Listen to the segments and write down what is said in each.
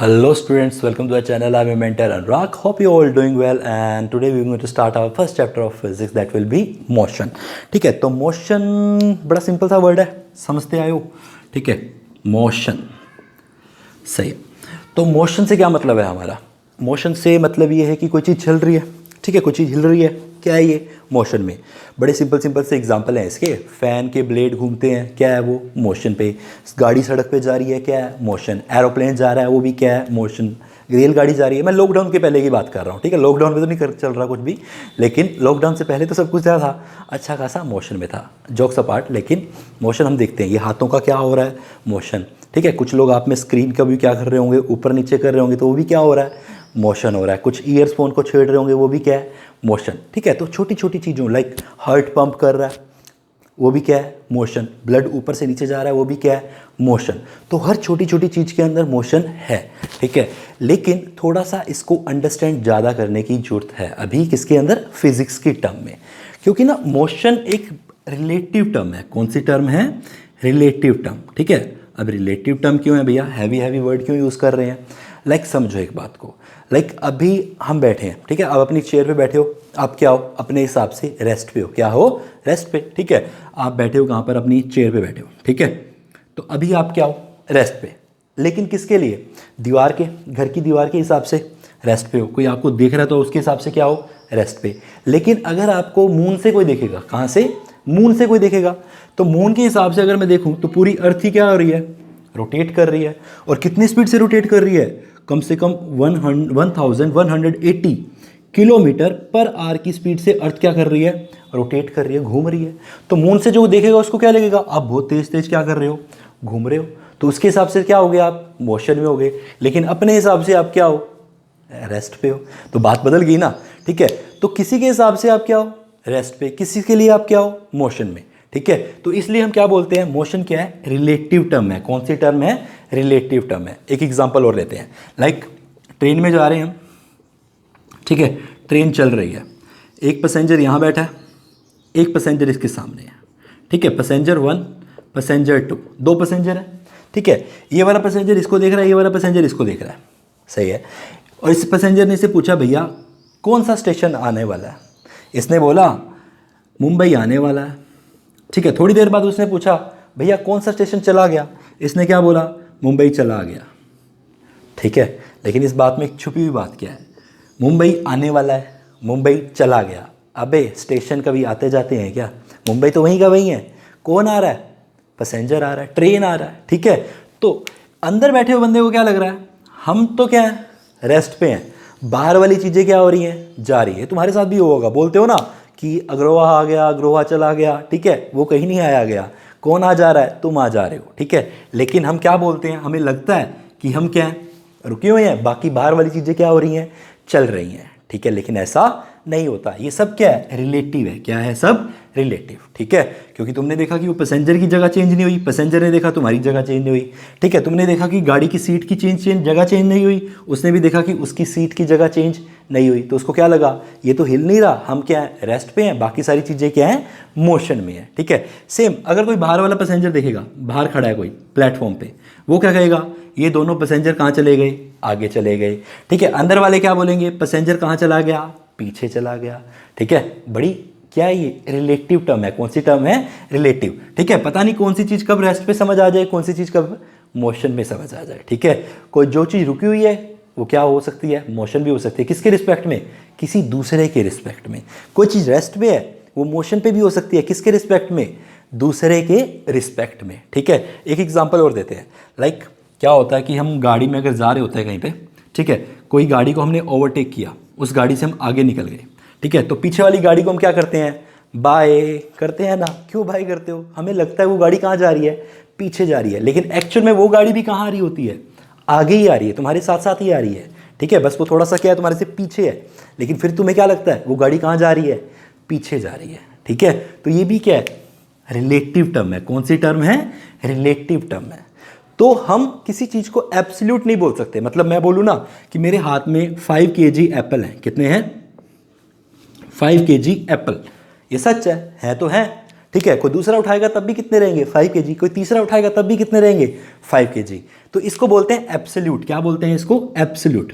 Hello students, welcome to our channel. I'm your mentor Anurag. Hope you all doing well and today we're going to start our first chapter of physics that will be motion. ठीक है, तो motion बड़ा simple सा word है, समझते आए हो? ठीक है, motion सही। तो motion से क्या मतलब है हमारा? motion से मतलब ये है कि कोई चीज़ चल रही है, ठीक है, कोई चीज़ हिल रही है, क्या है ये? मोशन में। बड़े सिंपल से एग्जांपल हैं इसके। फ़ैन के ब्लेड घूमते हैं, क्या है वो? मोशन पे। गाड़ी सड़क पे जा रही है, क्या है? मोशन। एरोप्लेन जा रहा है, वो भी क्या है? मोशन। रेलगाड़ी जा रही है। मैं लॉकडाउन के पहले की बात कर रहा हूँ, ठीक है, लॉकडाउन में तो नहीं चल रहा कुछ भी, लेकिन लॉकडाउन से पहले तो सब कुछ क्या था? अच्छा खासा मोशन में था। जोक्स अपार्ट, लेकिन मोशन हम देखते हैं। ये हाथों का क्या हो रहा है? मोशन। ठीक है, कुछ लोग आप में स्क्रीन का भी क्या कर रहे होंगे? ऊपर नीचे कर रहे होंगे, तो वो भी क्या हो रहा है? मोशन हो रहा है। कुछ ईयरफोन को छेड़ रहे होंगे, वो भी क्या है? मोशन। ठीक है, तो छोटी छोटी चीज़ों लाइक हार्ट पंप कर रहा है, वो भी क्या है? मोशन। ब्लड ऊपर से नीचे जा रहा है, वो भी क्या है? मोशन। तो हर छोटी छोटी चीज़ के अंदर मोशन है, ठीक है, लेकिन थोड़ा सा इसको अंडरस्टैंड ज़्यादा करने की ज़रूरत है अभी किसके अंदर? फिजिक्स की टर्म में। क्योंकि ना मोशन एक रिलेटिव टर्म है। कौन सी टर्म है? Relative term. ठीक है, अब रिलेटिव टर्म क्यों है भैया? हैवी वर्ड क्यों यूज़ कर रहे हैं? लाइक समझो एक बात को। लाइक अभी हम बैठे हैं, ठीक है, आप अपनी चेयर पे बैठे हो, आप क्या हो? अपने हिसाब से रेस्ट पे हो। क्या हो? रेस्ट पे। ठीक है, आप बैठे हो कहाँ पर? अपनी चेयर पे बैठे हो, ठीक है, तो अभी आप क्या हो? रेस्ट पे। लेकिन किसके लिए? दीवार के, घर की दीवार के हिसाब से रेस्ट पे हो। कोई आपको देख रहा है तो उसके हिसाब से क्या हो? रेस्ट पे। लेकिन अगर आपको मून से कोई देखेगा, कहाँ से? मून से कोई देखेगा, तो मून के हिसाब से अगर मैं देखूँ तो पूरी अर्थ ही क्या हो रही है? रोटेट कर रही है। और कितनी स्पीड से रोटेट कर रही है? कम से कम 1180 किलोमीटर पर आवर की स्पीड से अर्थ क्या कर रही है? रोटेट कर रही है, घूम रही है। तो मून से जो देखेगा उसको क्या लगेगा? आप बहुत तेज क्या कर रहे हो? घूम रहे हो। तो उसके हिसाब से क्या हो गया? आप मोशन में हो गए। लेकिन अपने हिसाब से आप क्या हो? रेस्ट पे हो। तो बात बदल गई ना, ठीक है। तो किसी के हिसाब से आप क्या हो? रेस्ट पे। किसी के लिए आप क्या हो? मोशन में। ठीक है, तो इसलिए हम क्या बोलते हैं? मोशन क्या है? रिलेटिव टर्म है। कौन सी टर्म है? रिलेटिव टर्म है। एक एग्जांपल और लेते हैं। लाइक ट्रेन में जा रहे हैं हम, ठीक है, ट्रेन चल रही है, एक पैसेंजर यहाँ बैठा है, एक पैसेंजर इसके सामने है, ठीक है, पैसेंजर 1, पैसेंजर 2, दो पैसेंजर है, ठीक है। ये वाला पैसेंजर इसको देख रहा है, ये वाला पैसेंजर इसको देख रहा है, सही है। और इस पैसेंजर ने इसे पूछा, भैया कौन सा स्टेशन आने वाला है? इसने बोला मुंबई आने वाला है, ठीक है। थोड़ी देर बाद उसने पूछा, भैया कौन सा स्टेशन चला गया? इसने क्या बोला? मुंबई चला गया, ठीक है। लेकिन इस बात में एक छुपी हुई बात क्या है? मुंबई आने वाला है, मुंबई चला गया। अबे स्टेशन कभी आते जाते हैं क्या? मुंबई तो वहीं का वहीं है। कौन आ रहा है? पैसेंजर आ रहा है, ट्रेन आ रहा है, ठीक है। तो अंदर बैठे हुए बंदे को क्या लग रहा है? हम तो क्या है? रेस्ट पे हैं। बाहर वाली चीज़ें क्या हो रही हैं? जा रही है। तुम्हारे साथ भी होगा, बोलते हो ना कि अग्रोहा आ गया, अग्रोहा चला गया, ठीक है, वो कहीं नहीं आया गया। कौन आ जा रहा है? तुम आ जा रहे हो, ठीक है। लेकिन हम क्या बोलते हैं? हमें लगता है कि हम क्या हैं? रुके हुए हैं, बाकी बाहर वाली चीज़ें क्या हो रही हैं? चल रही हैं, ठीक है। लेकिन ऐसा नहीं होता। ये सब क्या है? रिलेटिव है। क्या है? सब रिलेटिव, ठीक है। क्योंकि तुमने देखा कि वो पैसेंजर की जगह चेंज नहीं हुई, पैसेंजर ने देखा तुम्हारी जगह चेंज नहीं हुई, ठीक है। तुमने देखा कि गाड़ी की सीट की जगह चेंज नहीं हुई, उसने भी देखा कि उसकी सीट की जगह चेंज नहीं हुई। तो उसको क्या लगा? ये तो हिल नहीं रहा, हम क्या है? रेस्ट पे हैं, बाकी सारी चीज़ें क्या हैं? मोशन में है, ठीक है। सेम अगर कोई बाहर वाला पैसेंजर देखेगा, बाहर खड़ा है कोई प्लेटफॉर्म पे, वो क्या कहेगा? ये दोनों पैसेंजर कहाँ चले गए? आगे चले गए, ठीक है। अंदर वाले क्या बोलेंगे? पैसेंजर कहाँ चला गया? पीछे चला गया, ठीक है। बड़ी क्या है ये? रिलेटिव टर्म है। कौन सी टर्म है? रिलेटिव, ठीक है। पता नहीं कौन सी चीज़ कब रेस्ट पे समझ आ जाए, कौन सी चीज़ कब मोशन में समझ आ जाए, ठीक है। कोई जो चीज़ रुकी हुई है वो क्या हो सकती है? मोशन भी हो सकती है। किसके रिस्पेक्ट में? किसी दूसरे के रिस्पेक्ट में। कोई चीज़ रेस्ट पे है, वो मोशन पे भी हो सकती है। किसके रिस्पेक्ट में? दूसरे के रिस्पेक्ट में, ठीक है। एक एग्जाम्पल और देते हैं। लाइक क्या होता है कि हम गाड़ी में अगर जा रहे होते हैं कहीं पे, ठीक है, कोई गाड़ी को हमने ओवरटेक किया, उस गाड़ी से हम आगे निकल गए, ठीक है। तो पीछे वाली गाड़ी को हम क्या करते हैं? बाय करते हैं ना। क्यों बाय करते हो? हमें लगता है वो गाड़ी कहाँ जा रही है? पीछे जा रही है। लेकिन एक्चुअल में वो गाड़ी भी कहाँ आ रही होती है? आगे ही आ रही है, तुम्हारे साथ साथ ही आ रही है, ठीक है। बस वो थोड़ा सा क्या है? तुम्हारे से पीछे है। लेकिन फिर तुम्हें क्या लगता है? वो गाड़ी कहाँ जा रही है? पीछे जा रही है, ठीक है। तो ये भी क्या है? रिलेटिव टर्म है। कौन सी टर्म है? रिलेटिव टर्म है। तो हम किसी चीज़ को एब्सोल्यूट नहीं बोल सकते। मतलब मैं बोलूँ ना कि मेरे हाथ में 5 kg एप्पल हैं। कितने हैं? 5 kg एप्पल। ये सच है तो है, ठीक है, कोई दूसरा उठाएगा तब भी कितने रहेंगे 5 kg, कोई तीसरा उठाएगा तब भी कितने रहेंगे 5 kg। तो इसको बोलते हैं एब्सोल्यूट। क्या बोलते हैं इसको? एब्सोल्यूट।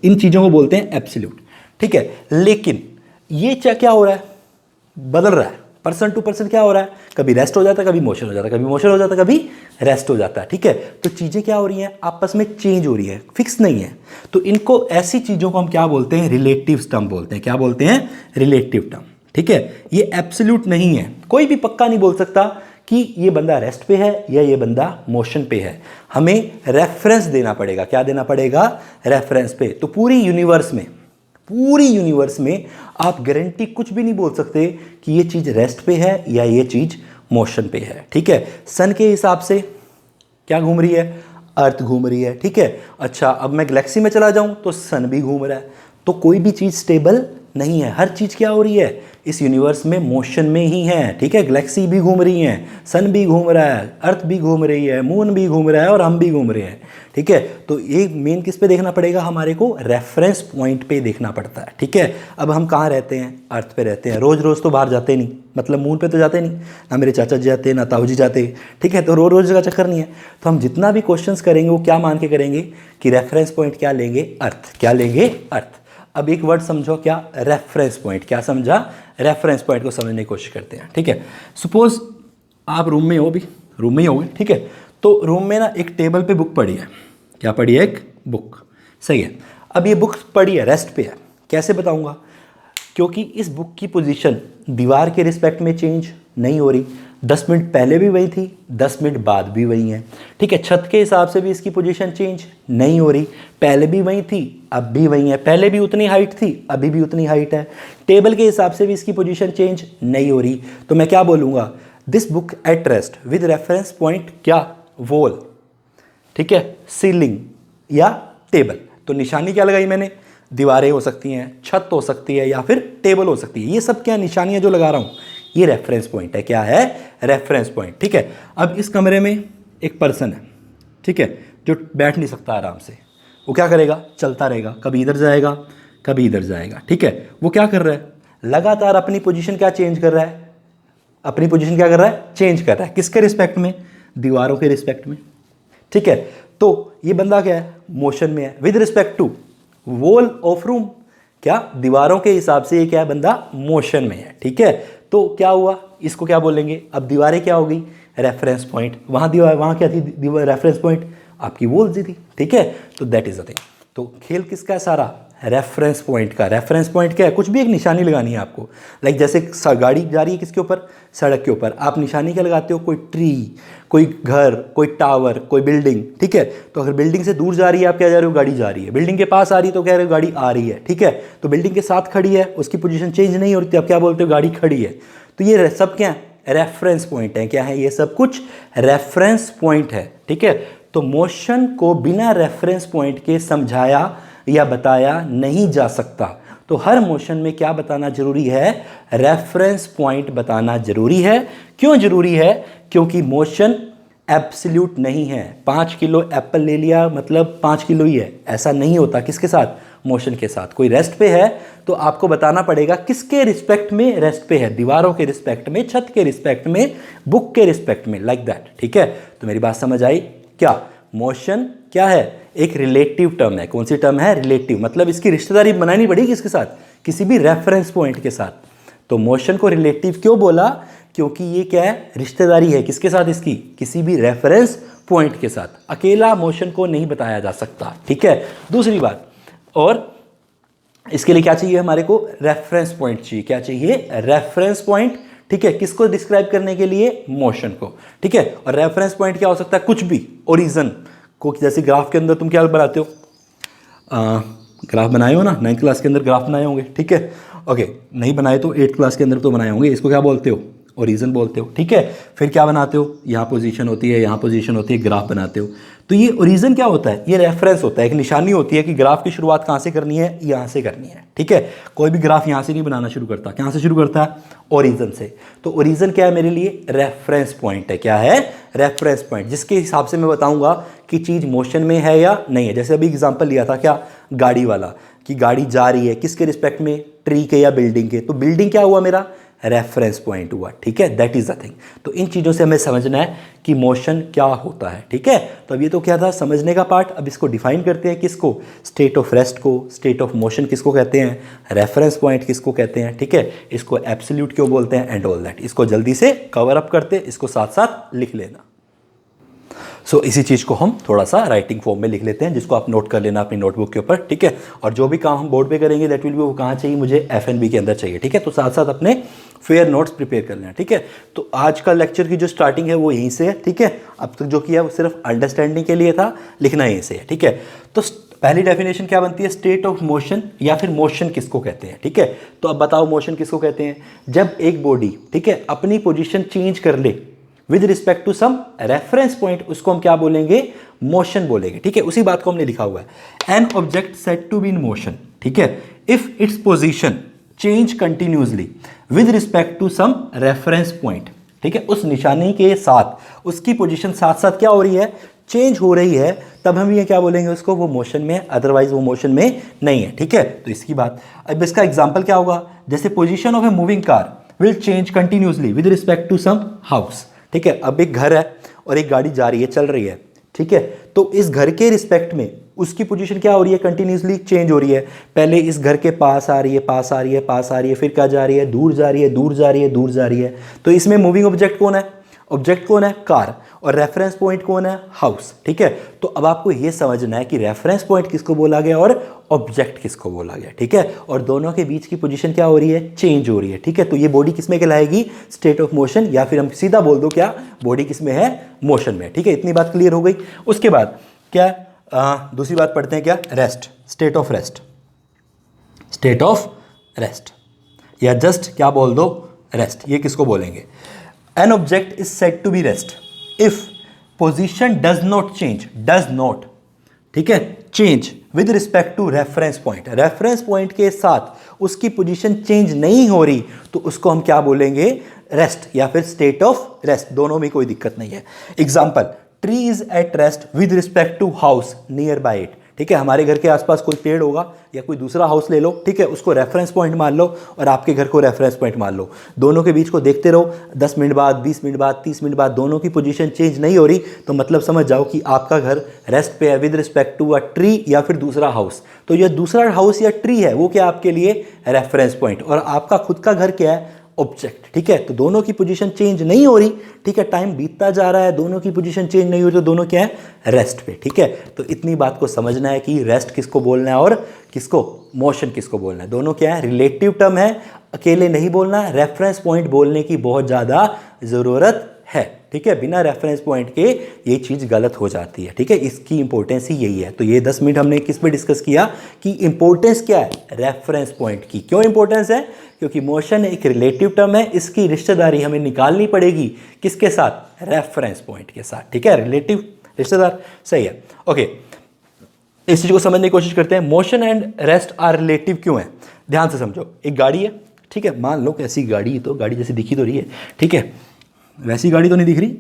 इन चीज़ों को बोलते हैं एब्सोल्यूट, ठीक है। लेकिन ये क्या हो रहा है? बदल रहा है, पर्सन टू पर्सन क्या हो रहा है, कभी रेस्ट हो जाता है, कभी मोशन हो जाता है, कभी मोशन हो जाता है, कभी रेस्ट हो जाता है, ठीक है। तो चीज़ें क्या हो रही हैं, आपस में चेंज हो रही है, फिक्स नहीं है। तो इनको, ऐसी चीज़ों को हम क्या बोलते हैं? रिलेटिव टर्म बोलते हैं। क्या बोलते हैं? रिलेटिव टर्म, ठीक है। ये एब्सोल्यूट नहीं है, कोई भी पक्का नहीं बोल सकता कि ये बंदा रेस्ट पे है या ये बंदा मोशन पे है। हमें रेफरेंस देना पड़ेगा। क्या देना पड़ेगा? रेफरेंस पे। तो पूरी यूनिवर्स में आप गारंटी कुछ भी नहीं बोल सकते कि ये चीज़ रेस्ट पे है या ये चीज़ मोशन पे है, ठीक है। सन के हिसाब से क्या घूम रही है? अर्थ घूम रही है, ठीक है। अच्छा, अब मैं गैलेक्सी में चला जाऊं तो सन भी घूम रहा है। तो कोई भी चीज़ स्टेबल नहीं है, हर चीज़ क्या हो रही है इस यूनिवर्स में? मोशन में ही है, ठीक है। गैलेक्सी भी घूम रही है, सन भी घूम रहा है, अर्थ भी घूम रही है, मून भी घूम रहा है और हम भी घूम रहे हैं, ठीक है। तो ये मेन किस पे देखना पड़ेगा? हमारे को रेफरेंस पॉइंट पे देखना पड़ता है, ठीक है। अब हम कहाँ रहते हैं? अर्थ पे रहते हैं। रोज़ रोज़ तो बाहर जाते नहीं, मतलब मून पे तो जाते नहीं, ना मेरे चाचा जी जाते, ना ताऊ जी जाते, ठीक है। तो रोज़ का चक्कर नहीं है। तो हम जितना भी क्वेश्चंस करेंगे वो क्या मान के करेंगे कि रेफरेंस पॉइंट क्या लेंगे? अर्थ। क्या लेंगे? अर्थ। अब एक वर्ड समझो, क्या? Reference point. क्या समझा? रेफरेंस पॉइंट को समझने की कोशिश करते हैं, ठीक है। सपोज आप रूम में हो, भी रूम में ही होगे, ठीक है। तो रूम में ना एक टेबल पे बुक पड़ी है। क्या पड़ी है? एक बुक, सही है। अब ये बुक पड़ी है, रेस्ट पे है। कैसे बताऊंगा? क्योंकि इस बुक की पोजीशन दीवार के रिस्पेक्ट में चेंज नहीं हो रही। 10 मिनट पहले भी वही थी, 10 मिनट बाद भी वही है, ठीक है। छत के हिसाब से भी इसकी पोजीशन चेंज नहीं हो रही, पहले भी वही थी, अब भी वही है। पहले भी उतनी हाइट थी, अभी भी उतनी हाइट है। टेबल के हिसाब से भी इसकी पोजीशन चेंज नहीं हो रही। तो मैं क्या बोलूँगा? This book eight rest with reference point क्या? वॉल, ठीक है, सीलिंग या टेबल। तो निशानी क्या लगाई मैंने? दीवारें हो सकती हैं, छत हो सकती है या फिर टेबल हो सकती है। ये सब क्या निशानियां जो लगा रहा हूँ, ये रेफरेंस पॉइंट है। क्या है? रेफरेंस पॉइंट, ठीक है। अब इस कमरे में एक पर्सन है, ठीक है, जो बैठ नहीं सकता आराम से। वो क्या करेगा? चलता रहेगा, कभी इधर जाएगा, कभी इधर जाएगा, ठीक है। वो क्या कर रहा है? लगातार अपनी पोजीशन क्या चेंज कर रहा है? अपनी पोजीशन क्या कर रहा है? चेंज कर रहा है। किसके रिस्पेक्ट में? दीवारों के रिस्पेक्ट में, ठीक है। तो ये बंदा क्या है? मोशन में है with respect to wall of room. क्या? दीवारों के हिसाब से ये क्या है? बंदा मोशन में है, ठीक है। तो क्या हुआ? इसको क्या बोलेंगे? अब दीवारें क्या होगी? Reference point. वहां दीवार, वहां क्या थी? दीवार रेफरेंस पॉइंट आपकी वॉल थी, ठीक है। तो दैट इज द थिंग। तो खेल किसका है सारा? रेफरेंस पॉइंट का। रेफरेंस पॉइंट क्या है? कुछ भी एक निशानी लगानी है आपको। लाइक जैसे गाड़ी जा रही है किसके ऊपर? सड़क के ऊपर। आप निशानी क्या लगाते हो? कोई ट्री, कोई घर, कोई टावर, कोई बिल्डिंग, ठीक है। तो अगर बिल्डिंग से दूर जा रही है, आप क्या जा रहे हो? गाड़ी जा रही है। बिल्डिंग के पास आ रही है तो कह रहे हो गाड़ी आ रही है, ठीक है। तो बिल्डिंग के साथ खड़ी है, उसकी पोजीशन चेंज नहीं हो रही, आप क्या बोलते हो? गाड़ी खड़ी है। तो ये सब क्या है? रेफरेंस पॉइंट है। क्या है? ये सब कुछ रेफरेंस पॉइंट है, ठीक है। तो मोशन को बिना रेफरेंस पॉइंट के समझाया या बताया नहीं जा सकता। तो हर मोशन में क्या बताना जरूरी है? रेफरेंस पॉइंट बताना जरूरी है। क्यों जरूरी है? क्योंकि मोशन एब्सोल्यूट नहीं है। 5 किलो एप्पल ले लिया मतलब 5 किलो ही है, ऐसा नहीं होता। किसके साथ? मोशन के साथ। कोई रेस्ट पे है तो आपको बताना पड़ेगा किसके रिस्पेक्ट में रेस्ट पे है? दीवारों के रिस्पेक्ट में, छत के रिस्पेक्ट में, बुक के रिस्पेक्ट में, लाइक दैट, ठीक है। तो मेरी बात समझ आई? क्या मोशन क्या है? एक रिलेटिव टर्म है। कौन सी टर्म है? रिलेटिव। मतलब इसकी रिश्तेदारी बनानी पड़ेगी किसके साथ? किसी भी रेफरेंस पॉइंट के साथ। तो मोशन को रिलेटिव क्यों बोला? क्योंकि ये क्या है? रिश्तेदारी है। किसके साथ इसकी? किसी भी रेफरेंस पॉइंट के साथ। अकेला मोशन को नहीं बताया जा सकता, ठीक है। दूसरी बात, और इसके लिए क्या चाहिए हमारे को? रेफरेंस पॉइंट चाहिए। क्या चाहिए? रेफरेंस पॉइंट, ठीक है। किसको डिस्क्राइब करने के लिए? मोशन को, ठीक है। और रेफरेंस पॉइंट क्या हो सकता है? कुछ भी। ओरिजिन को, जैसे ग्राफ के अंदर तुम क्या बनाते हो? ग्राफ बनाए हो ना, 9th क्लास के अंदर ग्राफ बनाए होंगे, ठीक है। ओके, नहीं बनाए तो 8th क्लास के अंदर तो बनाए होंगे। इसको क्या बोलते हो? ओरिजिन बोलते हो, ठीक है। फिर क्या बनाते हो? यहाँ पोजीशन होती है, यहाँ पोजीशन होती है, ग्राफ बनाते हो। तो ये ओरिजिन क्या होता है? ये रेफरेंस होता है, एक निशानी होती है कि ग्राफ की शुरुआत कहाँ से करनी है? यहाँ से करनी है, ठीक है। कोई भी ग्राफ यहाँ से नहीं बनाना शुरू करता। कहाँ से शुरू करता है? ओरिजिन से। तो ओरिजिन क्या है मेरे लिए? रेफरेंस पॉइंट है। क्या है? रेफरेंस पॉइंट, जिसके हिसाब से मैं बताऊंगा कि चीज़ मोशन में है या नहीं है। जैसे अभी एग्जाम्पल लिया था क्या? गाड़ी वाला, कि गाड़ी जा रही है किसके रिस्पेक्ट में? ट्री के या बिल्डिंग के। तो बिल्डिंग क्या हुआ मेरा? रेफरेंस पॉइंट हुआ, ठीक है, दैट इज द थिंग। तो इन चीज़ों से हमें समझना है कि मोशन क्या होता है, ठीक है। तो अब ये तो क्या था समझने का पार्ट, अब इसको डिफाइन करते हैं, किसको, स्टेट ऑफ रेस्ट को, स्टेट ऑफ मोशन किसको कहते हैं, रेफरेंस पॉइंट किसको कहते हैं, ठीक है, इसको एब्सोल्यूट क्यों बोलते हैं एंड ऑल दैट। इसको जल्दी से कवर अप करते हैं, इसको साथ साथ लिख लेना। सो इसी चीज़ को हम थोड़ा सा राइटिंग फॉर्म में लिख लेते हैं, जिसको आप नोट कर लेना अपनी नोटबुक के ऊपर, ठीक है। और जो भी काम हम बोर्ड पे करेंगे दैट विल बी, वो कहाँ चाहिए, मुझे FNB के अंदर चाहिए, ठीक है। तो साथ साथ अपने फेयर नोट्स प्रिपेयर कर लेना, ठीक है। तो आज का लेक्चर की जो स्टार्टिंग है वो यहीं से है, ठीक है। अब तक जो किया वो सिर्फ अंडरस्टैंडिंग के लिए था, लिखना यहीं से है, ठीक है। तो पहली डेफिनेशन क्या बनती है, स्टेट ऑफ मोशन या फिर मोशन किसको कहते हैं, ठीक है। तो अब बताओ मोशन किसको कहते हैं, जब एक बॉडी, ठीक है, अपनी पोजीशन चेंज कर ले with respect to some reference point, उसको हम क्या बोलेंगे, मोशन बोलेंगे, ठीक है। उसी बात को हमने लिखा हुआ है, an object said to be in motion, ठीक है, if its position change continuously with respect to some reference point, ठीक है, उस निशानी के साथ उसकी पोजीशन साथ साथ क्या हो रही है, चेंज हो रही है, तब हम ये क्या बोलेंगे उसको, वो मोशन में, अदरवाइज वो मोशन में नहीं है, ठीक है। तो इसकी बात, अब इसका एग्जांपल क्या होगा, जैसे position of a moving car will change continuously with respect to some house, ठीक है। अब एक घर है और एक गाड़ी जा रही है, चल रही है, ठीक है। तो इस घर के रिस्पेक्ट में उसकी पोजीशन क्या हो रही है, कंटिन्यूसली चेंज हो रही है। पहले इस घर के पास आ रही है, पास आ रही है, पास आ रही है, फिर क्या जा रही है, दूर जा रही है, दूर जा रही है, दूर जा रही है। तो इसमें मूविंग ऑब्जेक्ट कौन है, ऑब्जेक्ट कौन है, कार, और रेफरेंस पॉइंट कौन है, हाउस, ठीक है। तो अब आपको यह समझना है कि रेफरेंस पॉइंट किसको बोला गया और ऑब्जेक्ट किसको बोला गया, ठीक है। और दोनों के बीच की पोजीशन क्या हो रही है, चेंज हो रही है, ठीक है। तो ये बॉडी किसमें कहलाएगी, स्टेट ऑफ मोशन, या फिर हम सीधा बोल दो क्या, बॉडी किसमें है, मोशन में, ठीक है। इतनी बात क्लियर हो गई। उसके बाद क्या, दूसरी बात पढ़ते हैं, क्या, rest, state of rest, state of rest, या जस्ट क्या बोल दो, रेस्ट, ये किसको बोलेंगे। An object is said to be rest if position does not change, does not, ठीक है, change with respect to reference point, reference point के साथ उसकी पोजीशन चेंज नहीं हो रही, तो उसको हम क्या बोलेंगे, रेस्ट या फिर स्टेट ऑफ रेस्ट, दोनों में कोई दिक्कत नहीं है। Example, tree is at rest with respect to house nearby it, ठीक है। हमारे घर के आसपास कोई पेड़ होगा या कोई दूसरा हाउस ले लो, ठीक है, उसको रेफरेंस पॉइंट मान लो और आपके घर को रेफरेंस पॉइंट मान लो, दोनों के बीच को देखते रहो, 10 मिनट बाद, 20 मिनट बाद, 30 मिनट बाद दोनों की पोजीशन चेंज नहीं हो रही, तो मतलब समझ जाओ कि आपका घर रेस्ट पे है with respect to a tree या फिर दूसरा हाउस। तो ये दूसरा हाउस या ट्री है वो क्या आपके लिए रेफरेंस पॉइंट, और आपका खुद का घर क्या है, ऑब्जेक्ट, ठीक है। तो दोनों की पोजीशन चेंज नहीं हो रही, ठीक है, टाइम बीतता जा रहा है, दोनों की पोजीशन चेंज नहीं हो रही, तो दोनों क्या है, रेस्ट पे, ठीक है। तो इतनी बात को समझना है कि रेस्ट किसको बोलना है और किसको, मोशन किसको बोलना है, दोनों क्या है, रिलेटिव टर्म है, अकेले नहीं बोलना, रेफरेंस पॉइंट बोलने की बहुत ज़्यादा ज़रूरत है, ठीक है। बिना रेफरेंस पॉइंट के ये चीज़ गलत हो जाती है, ठीक है। इसकी इंपॉर्टेंस ही यही है। तो ये 10 मिनट हमने किस पे डिस्कस किया कि इंपॉर्टेंस क्या है, रेफरेंस पॉइंट की। क्यों इंपॉर्टेंस है, क्योंकि मोशन एक रिलेटिव टर्म है, इसकी रिश्तेदारी हमें निकालनी पड़ेगी किसके साथ, रेफरेंस पॉइंट के साथ, ठीक है, रिलेटिव रिश्तेदार, सही है, ओके। इस चीज़ को समझने की कोशिश करते हैं, motion and rest are relative क्यों है, ध्यान से समझो। एक गाड़ी है, ठीक है, मान लो कैसी गाड़ी, तो गाड़ी जैसी दिखी तो रही है, ठीक है, वैसी गाड़ी तो नहीं दिख रही,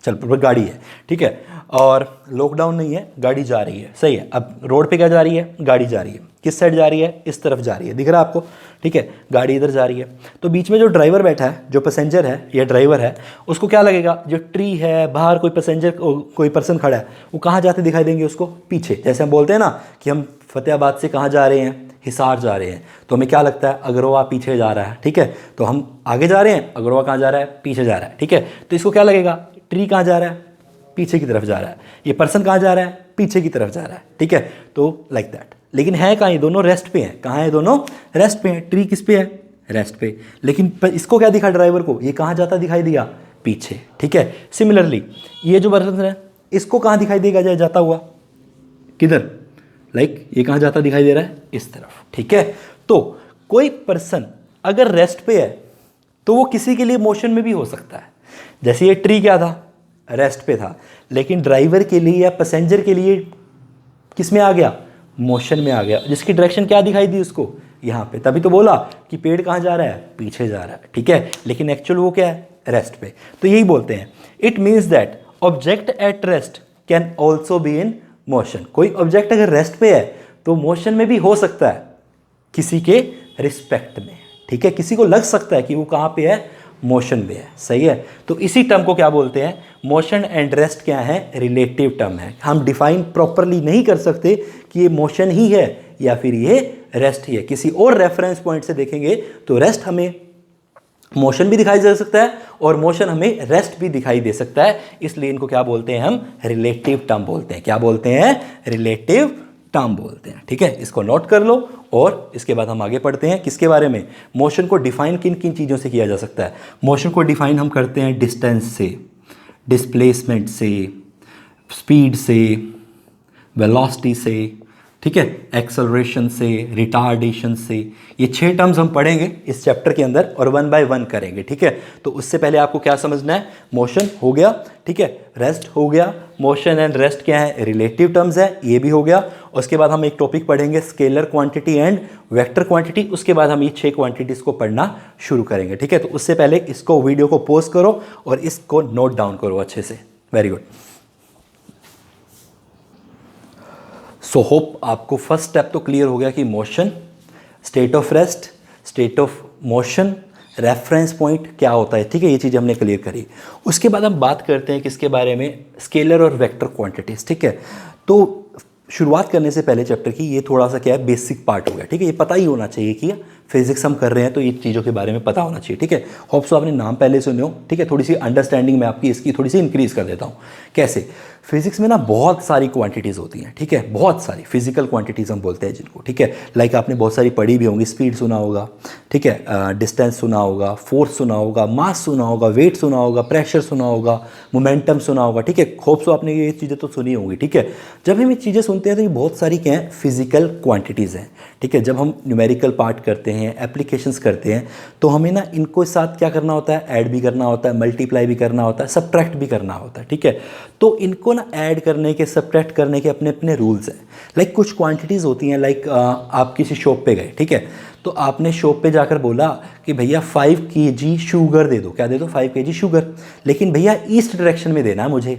चल पर गाड़ी है, ठीक है, और लॉकडाउन नहीं है, गाड़ी जा रही है, सही है। अब रोड पे क्या जा रही है, गाड़ी जा रही है, किस साइड जा रही है, इस तरफ जा रही है, दिख रहा है आपको, ठीक है, गाड़ी इधर जा रही है। तो बीच में जो ड्राइवर बैठा है, जो पैसेंजर है या ड्राइवर है, उसको क्या लगेगा, जो ट्री है, बाहर कोई पैसेंजर, कोई पर्सन खड़ा है, वो कहाँ जाते दिखाई देंगे उसको, पीछे। जैसे हम बोलते हैं ना कि हम फतेहाबाद से कहाँ जा रहे हैं, हिसार जा रहे हैं, तो हमें क्या लगता है, अग्रवा पीछे जा रहा है, ठीक है, तो हम आगे जा रहे हैं, अग्रवा कहाँ जा रहा है, पीछे जा रहा है, ठीक है। तो इसको क्या लगेगा, ट्री कहाँ जा रहा है, पीछे की तरफ जा रहा है, ये पर्सन कहाँ जा रहा है, पीछे की तरफ जा रहा है, ठीक है। तो लाइक दैट, लेकिन है कहाँ, ये दोनों रेस्ट पे हैं, कहाँ है दोनों, रेस्ट पे हैं। ट्री किस पे है, रेस्ट पे, लेकिन इसको क्या दिखा ड्राइवर को, ये कहाँ जाता दिखाई दिया, पीछे, ठीक है। सिमिलरली ये जो पर्सन है, इसको कहाँ दिखाई देगा जाता हुआ, किधर, लाइक ये कहाँ जाता दिखाई दे रहा है, इस तरफ, ठीक है। तो कोई पर्सन अगर रेस्ट पे है तो वो किसी के लिए मोशन में भी हो सकता है। जैसे ये ट्री क्या था, रेस्ट पे था, लेकिन ड्राइवर के लिए या पैसेंजर के लिए किस में आ गया, मोशन में आ गया, जिसकी डायरेक्शन क्या दिखाई दी उसको, यहाँ पे। तभी तो बोला कि पेड़ कहाँ जा रहा है, पीछे जा रहा है, ठीक है, लेकिन एक्चुअल वो क्या है, रेस्ट पे। तो यही बोलते हैं, it means that object at rest can also be in motion. कोई ऑब्जेक्ट अगर रेस्ट पे है तो मोशन में भी हो सकता है किसी के रिस्पेक्ट में, ठीक है, किसी को लग सकता है कि वो कहाँ पे है, मोशन में है, सही है। तो इसी टर्म को क्या बोलते हैं, मोशन एंड रेस्ट क्या है, रिलेटिव टर्म है। हम डिफाइन प्रॉपरली नहीं कर सकते कि ये मोशन ही है या फिर ये रेस्ट ही है। किसी और रेफरेंस पॉइंट से देखेंगे तो रेस्ट हमें मोशन भी दिखाई दे सकता है और मोशन हमें रेस्ट भी दिखाई दे सकता है, इसलिए इनको क्या बोलते हैं, हम रिलेटिव टर्म बोलते हैं। क्या बोलते हैं, रिलेटिव टर्म बोलते हैं, ठीक है। इसको नोट कर लो और इसके बाद हम आगे पढ़ते हैं किसके बारे में, मोशन को डिफाइन किन किन चीज़ों से किया जा सकता है। मोशन को डिफाइन हम करते हैं डिस्टेंस से, डिस्प्लेसमेंट से, स्पीड से, वेलोसिटी से, ठीक है, एक्सेलरेशन से, रिटार्डेशन से। ये 6 टर्म्स हम पढ़ेंगे इस चैप्टर के अंदर और 1 बाय 1 करेंगे, ठीक है। तो उससे पहले आपको क्या समझना है, मोशन हो गया, ठीक है, रेस्ट हो गया, मोशन एंड रेस्ट क्या है, रिलेटिव टर्म्स है, ये भी हो गया। उसके बाद हम एक टॉपिक पढ़ेंगे scalar quantity and vector quantity, उसके बाद हम ये 6 क्वांटिटीज़ को पढ़ना शुरू करेंगे, ठीक है। तो उससे पहले इसको वीडियो को पॉज करो और इसको नोट डाउन करो अच्छे से, वेरी गुड। सो होप आपको फर्स्ट स्टेप तो क्लियर हो गया कि motion, state of rest, state of motion, reference point क्या होता है, ठीक है, ये चीज़ हमने क्लियर करी। उसके बाद हम बात करते हैं किसके बारे में, स्केलर और वेक्टर क्वांटिटीज़, ठीक है। तो शुरुआत करने से पहले चैप्टर की ये थोड़ा सा क्या है, बेसिक पार्ट हो गया, ठीक है। ये पता ही होना चाहिए कि फिजिक्स हम कर रहे हैं तो ये चीज़ों के बारे में पता होना चाहिए, ठीक है। होप सो आपने नाम पहले सुने हो, ठीक है। थोड़ी सी अंडरस्टैंडिंग में आपकी इसकी थोड़ी सी इंक्रीज कर देता हूँ। कैसे, फिजिक्स में ना बहुत सारी क्वांटिटीज़ होती हैं, ठीक है, बहुत सारी फिजिकल क्वांटिटीज़ हम बोलते हैं जिनको, ठीक है। लाइक आपने बहुत सारी पढ़ी भी होंगी, स्पीड सुना होगा, ठीक है, डिस्टेंस सुना होगा, फोर्स सुना होगा, मास सुना होगा, वेट सुना होगा, प्रेशर सुना होगा, मोमेंटम सुना होगा, ठीक है। होप सो आपने ये चीज़ें तो सुनी होंगी, ठीक है। जब हम ये चीज़ें सुनते हैं तो ये बहुत सारी क्या है, फिजिकल क्वांटिटीज़ हैं, ठीक है। जब हम न्यूमेरिकल पार्ट करते हैं, एप्लीकेशंस करते हैं, तो हमें ना इनको साथ क्या करना होता है, ऐड भी करना होता है, मल्टीप्लाई भी करना होता है, सब्ट्रैक्ट भी करना होता है, ठीक है। तो इनको ना ऐड करने के, सब्ट्रैक्ट करने के अपने अपने रूल्स हैं। लाइक कुछ क्वांटिटीज़ होती हैं, लाइक आप किसी शॉप पे गए, ठीक है, तो आपने शॉप पे जाकर बोला कि भैया 5 kg शुगर दे दो, क्या दे दो, 5 kg शुगर, लेकिन भैया ईस्ट डायरेक्शन में देना है मुझे।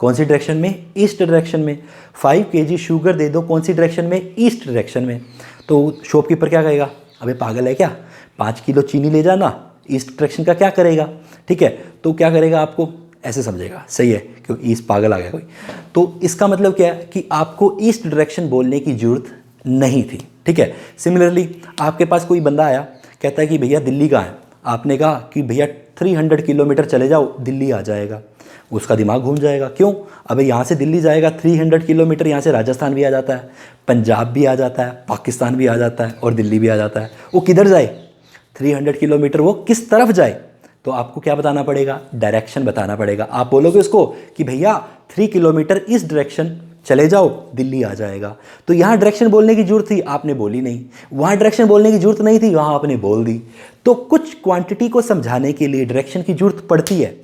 कौन सी डायरेक्शन में, ईस्ट डायरेक्शन में। 5 kg शुगर दे दो, कौन सी डायरेक्शन में, ईस्ट डायरेक्शन में। तो शॉपकीपर क्या कहेगा, अबे पागल है क्या, 5 किलो चीनी ले जाना, ईस्ट डायरेक्शन का क्या करेगा, ठीक है। तो क्या करेगा, आपको ऐसे समझेगा, सही है, क्योंकि ईस्ट पागल आ गया कोई। तो इसका मतलब क्या है कि आपको ईस्ट डायरेक्शन बोलने की जरूरत नहीं थी, ठीक है। सिमिलरली आपके पास कोई बंदा आया, कहता है कि भैया दिल्ली कहाँ है, आपने कहा कि भैया 300 किलोमीटर चले जाओ, दिल्ली आ जाएगा। उसका दिमाग घूम जाएगा, क्यों, अबे यहाँ से दिल्ली जाएगा 300 किलोमीटर, यहाँ से राजस्थान भी आ जाता है, पंजाब भी आ जाता है, पाकिस्तान भी आ जाता है और दिल्ली भी आ जाता है। वो किधर जाए, 300 किलोमीटर वो किस तरफ जाए, तो आपको क्या बताना पड़ेगा, डायरेक्शन बताना पड़ेगा। आप बोलोगे उसको कि भैया 3 किलोमीटर इस डायरेक्शन चले जाओ, दिल्ली आ जाएगा। तो यहाँ डायरेक्शन बोलने की जरूरत थी, आपने बोली नहीं। वहाँ डायरेक्शन बोलने की जरूरत नहीं थी, वहाँ आपने बोल दी। तो कुछ क्वांटिटी को समझाने के लिए डायरेक्शन की जरूरत पड़ती है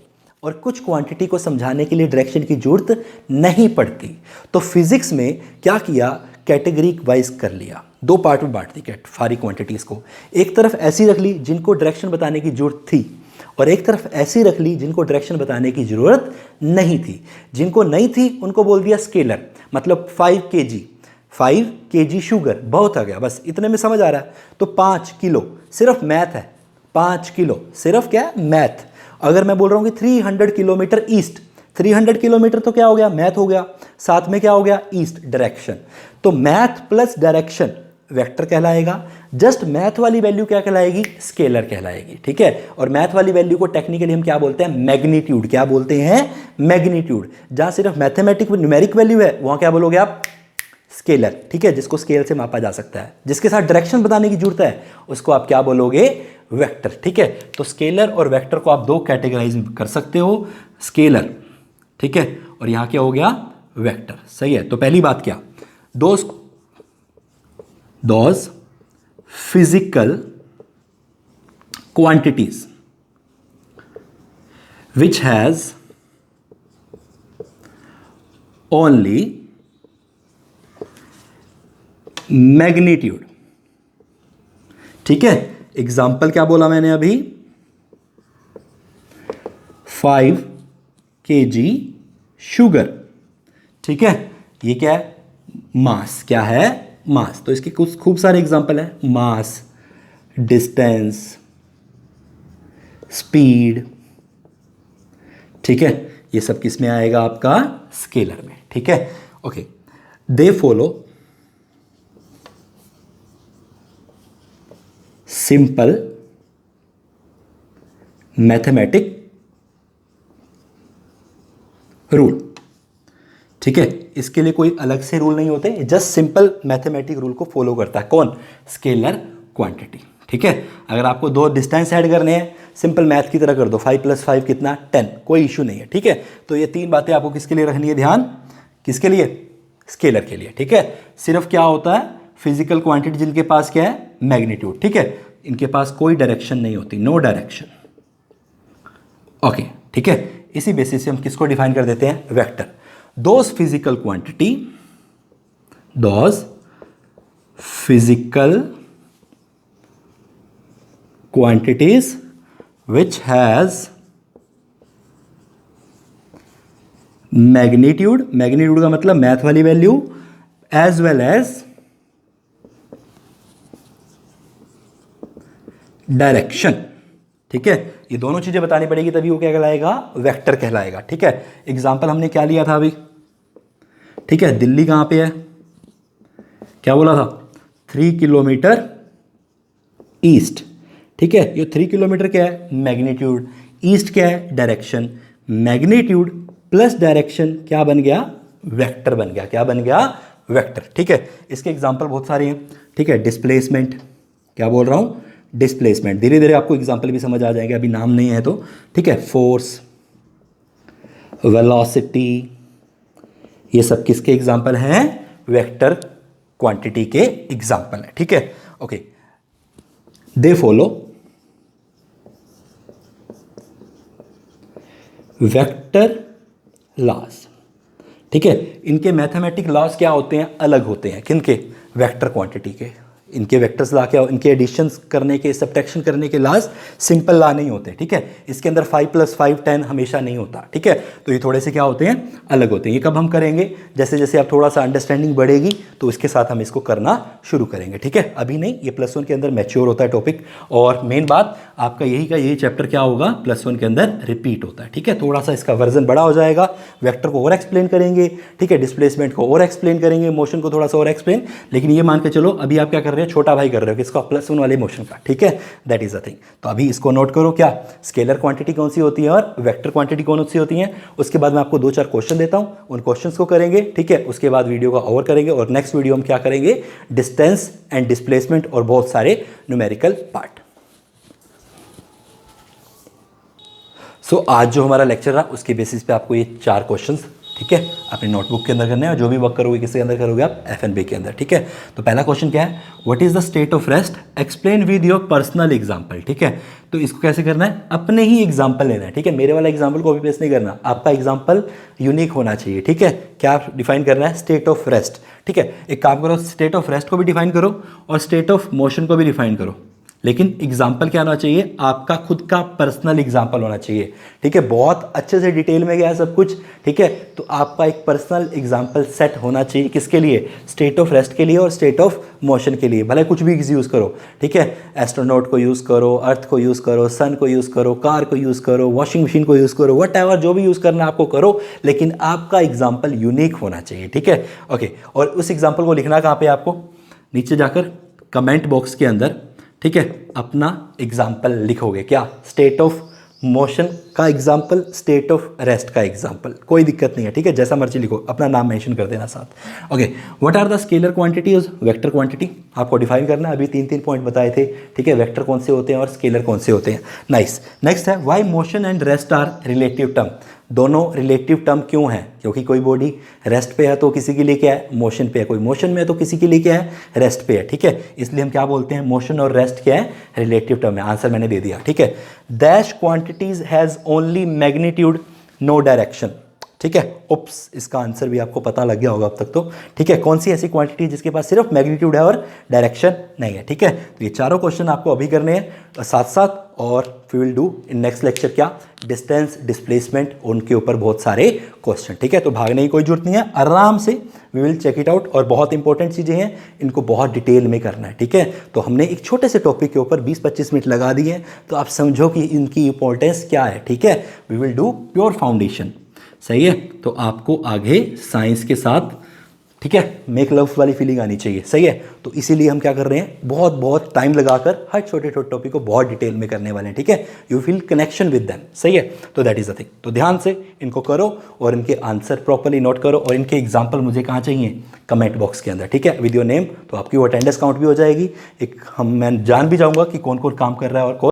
और कुछ क्वांटिटी को समझाने के लिए डायरेक्शन की जरूरत नहीं पड़ती। तो फिजिक्स में क्या किया, कैटेगरी वाइज कर लिया, 2 पार्ट में बांट दी सारी क्वांटिटीज़ को। एक तरफ ऐसी रख ली जिनको डायरेक्शन बताने की जरूरत थी और एक तरफ ऐसी रख ली जिनको डायरेक्शन बताने की ज़रूरत नहीं थी। जिनको नहीं थी उनको बोल दिया स्केलर, मतलब 5 kg शुगर, बहुत आ गया, बस इतने में समझ आ रहा है। तो 5 किलो सिर्फ मैथ है, 5 किलो सिर्फ क्या है, मैथ। अगर मैं बोल रहा हूँ कि 300 किलोमीटर ईस्ट, 300 किलोमीटर तो क्या हो गया, मैथ हो गया, साथ में क्या हो गया, ईस्ट डायरेक्शन। तो मैथ प्लस डायरेक्शन वेक्टर कहलाएगा, जस्ट मैथ वाली वैल्यू क्या कहलाएगी, स्केलर कहलाएगी, ठीक है। और मैथ वाली वैल्यू को टेक्निकली हम क्या बोलते हैं, मैग्नीट्यूड। क्या बोलते हैं, मैग्नीट्यूड। जहां सिर्फ मैथमेटिक न्यूमेरिक वैल्यू है वहां क्या बोलोगे आप, स्केलर, ठीक है, जिसको स्केल से मापा जा सकता है। जिसके साथ डायरेक्शन बताने की जरूरत है उसको आप क्या बोलोगे, वेक्टर, ठीक है। तो स्केलर और वेक्टर को आप 2 कैटेगराइज कर सकते हो, स्केलर, ठीक है, और यहां क्या हो गया, वेक्टर, सही है। तो पहली बात क्या, those physical quantities which has only magnitude, ठीक है। एग्जाम्पल क्या बोला मैंने अभी, 5 kg शुगर, ठीक है। ये क्या है, मास, क्या है, मास। तो इसके कुछ खूब सारे एग्जाम्पल हैं, मास, डिस्टेंस, स्पीड, ठीक है, ये सब किस में आएगा आपका स्केलर में, ठीक है। Okay, they follow simple mathematic rule, ठीक है। इसके लिए कोई अलग से रूल नहीं होते, जस्ट सिंपल मैथमेटिक रूल को फॉलो करता है कौन, स्केलर क्वांटिटी, ठीक है। अगर आपको दो डिस्टेंस ऐड करने हैं, सिंपल मैथ की तरह कर दो, 5 + 5 कितना 10, कोई इशू नहीं है, ठीक है। तो ये तीन बातें आपको किसके लिए रखनी है ध्यान, किसके लिए, स्केलर के लिए, ठीक है। सिर्फ क्या होता है, फिजिकल क्वांटिटी जिनके पास क्या है, मैग्नीट्यूड, ठीक है, इनके पास कोई डायरेक्शन नहीं होती, नो डायरेक्शन, ओके, ठीक है। इसी बेसिस से हम किसको डिफाइन कर देते हैं, vector. Those physical quantities which has magnitude का मतलब मैथ वाली value, as well as direction, ठीक है। ये दोनों चीजें बतानी पड़ेगी तभी वो क्या कहलाएगा, वेक्टर कहलाएगा, ठीक है। एग्जाम्पल हमने क्या लिया था अभी, ठीक है, दिल्ली कहां पे है, क्या बोला था, 3 किलोमीटर ईस्ट, ठीक है। ये 3 किलोमीटर क्या है, मैग्नीट्यूड, ईस्ट क्या है, डायरेक्शन, मैग्नीट्यूड प्लस डायरेक्शन क्या बन गया, वेक्टर बन गया, क्या बन गया, वेक्टर, ठीक है। इसके एग्जाम्पल बहुत सारे हैं, ठीक है। डिस्प्लेसमेंट, क्या बोल रहा हूं, डिस्प्लेसमेंट, धीरे धीरे आपको एग्जाम्पल भी समझ आ जाएंगे, अभी नाम नहीं है तो, ठीक है। फोर्स, वेलोसिटी, ये सब किसके एग्जाम्पल हैं, वेक्टर क्वांटिटी के एग्जाम्पल है, ठीक है। Okay, they follow vector laws, ठीक है। इनके मैथमेटिक लॉज क्या होते हैं, अलग होते हैं, किनके, वेक्टर क्वांटिटी के। इनके वेक्टर्स ला क्या, इनके एडिशंस करने के, सब्ट्रैक्शन करने के लॉज सिंपल लॉ नहीं होते, ठीक है। इसके अंदर 5 + 5 10 हमेशा नहीं होता, ठीक है। तो ये थोड़े से क्या होते हैं, अलग होते हैं। ये कब हम करेंगे, जैसे जैसे आप थोड़ा सा अंडरस्टैंडिंग बढ़ेगी तो इसके साथ हम इसको करना शुरू करेंगे, ठीक है। अभी नहीं, ये +1 के अंदर मैच्योर होता है टॉपिक, और मेन बात आपका यही चैप्टर क्या होगा, +1 के अंदर रिपीट होता है, ठीक है। थोड़ा सा इसका वर्जन बड़ा हो जाएगा, वेक्टर को और एक्सप्लेन करेंगे, ठीक है, डिस्प्लेसमेंट को और एक्सप्लेन करेंगे, मोशन को थोड़ा सा और एक्सप्लेन, लेकिन ये मान के चलो अभी आप क्या कर रहे हो, छोटा भाई कर रहे हो किसका, +1 वाले मोशन का, ठीक है। That is the thing. तो अभी इसको नोट करो, क्या स्केलर क्वांटिटी कौन सी होती है और वेक्टर क्वांटिटी कौन सी होती है। उसके बाद मैं आपको 2-4 क्वेश्चन देता हूं, उन क्वेश्चंस को करेंगे, ठीक है। उसके बाद वीडियो का ओवर करेंगे, और नेक्स्ट वीडियो हम क्या करेंगे, डिस्टेंस एंड डिस्प्लेसमेंट और बहुत सारे न्यूमेरिकल पार्ट। सो आज जो हमारा लेक्चर रहा उसके बेसिस पे आपको ये 4 क्वेश्चंस, ठीक है, अपने नोटबुक के अंदर करने हैं, और जो भी वर्क करोगे किसके अंदर करोगे आप, FNB के अंदर, ठीक है। तो पहला क्वेश्चन क्या है, what is the state of rest, explain with your personal example, ठीक है। तो इसको कैसे करना है, अपने ही एग्जांपल लेना है, ठीक है। मेरे वाला एग्जांपल कॉपी पेस्ट नहीं करना, आपका एग्जांपल यूनिक होना चाहिए, ठीक है। क्या डिफाइन करना है, स्टेट ऑफ रेस्ट, ठीक है। एक काम करो, स्टेट ऑफ रेस्ट को भी डिफाइन करो और स्टेट ऑफ मोशन को भी डिफाइन करो, लेकिन एग्जाम्पल क्या होना चाहिए, आपका खुद का पर्सनल एग्जाम्पल होना चाहिए, ठीक है। बहुत अच्छे से डिटेल में गया है सब कुछ, ठीक है। तो आपका एक पर्सनल एग्जाम्पल सेट होना चाहिए, किसके लिए, स्टेट ऑफ रेस्ट के लिए और स्टेट ऑफ मोशन के लिए। भले कुछ भी यूज़ करो, ठीक है, एस्ट्रोनॉट को यूज़ करो, अर्थ को यूज़ करो, सन को यूज़ करो, कार को यूज़ करो, वॉशिंग मशीन को यूज़ करो, व्हाटएवर जो भी यूज़ करना है आपको करो, लेकिन आपका एग्जाम्पल यूनिक होना चाहिए, ठीक है। ओके, और उस एग्जाम्पल को लिखना कहाँ पे आपको, नीचे जाकर कमेंट बॉक्स के अंदर, ठीक है, अपना एग्जाम्पल लिखोगे, क्या, स्टेट ऑफ मोशन का एग्जाम्पल, स्टेट ऑफ रेस्ट का एग्जाम्पल, कोई दिक्कत नहीं है, ठीक है, जैसा मर्जी लिखो, अपना नाम मेंशन कर देना साथ। Okay, what are the scalar quantities, vector quantity आपको डिफाइन करना है, अभी 3 पॉइंट बताए थे, ठीक है। वेक्टर कौन से होते हैं और स्केलर कौन से होते हैं, नाइस। नेक्स्ट है, why motion and rest are relative term, दोनों रिलेटिव टर्म क्यों है, क्योंकि कोई बॉडी रेस्ट पे है तो किसी के लिए क्या है, मोशन पे है, कोई मोशन में है तो किसी के लिए क्या है, रेस्ट पे है, ठीक है। इसलिए हम क्या बोलते हैं, मोशन और रेस्ट क्या है, रिलेटिव टर्म है। आंसर मैंने दे दिया, ठीक है। Dash quantities has only magnitude no direction, ठीक है। उप्स, इसका आंसर भी आपको पता लग गया होगा अब तक तो, ठीक है। कौन सी ऐसी क्वांटिटी जिसके पास सिर्फ मैग्नीट्यूड है और डायरेक्शन नहीं है, ठीक है। तो ये चारों क्वेश्चन आपको अभी करने हैं साथ साथ, और we will do in next lecture क्या, डिस्टेंस, डिस्प्लेसमेंट, उनके ऊपर बहुत सारे क्वेश्चन। ठीक है, तो भागने की कोई जरूरत नहीं है, आराम से we will check it out. और बहुत इंपॉर्टेंट चीज़ें हैं, इनको बहुत डिटेल में करना है। ठीक है, तो हमने एक छोटे से टॉपिक के ऊपर 20-25 मिनट लगा दिए हैं, तो आप समझो कि इनकी इंपॉर्टेंस क्या है। ठीक है, we will do pure foundation. सही है, तो आपको आगे साइंस के साथ, ठीक है, मेक लव वाली फीलिंग आनी चाहिए। सही है, तो इसीलिए हम क्या कर रहे हैं, बहुत बहुत टाइम लगाकर हर छोटे छोटे टॉपिक को बहुत डिटेल में करने वाले हैं। ठीक है, you feel connection with them. सही है, तो दैट इज द थिंग। तो ध्यान से इनको करो और इनके आंसर प्रॉपर्ली नोट करो, और इनके एग्जाम्पल मुझे कहाँ चाहिए, कमेंट बॉक्स के अंदर। ठीक है, विद योर नेम, तो आपकी वो अटेंडेंस काउंट भी हो जाएगी। एक मैं जान भी जाऊंगा कि कौन कौन काम कर रहा है और कौन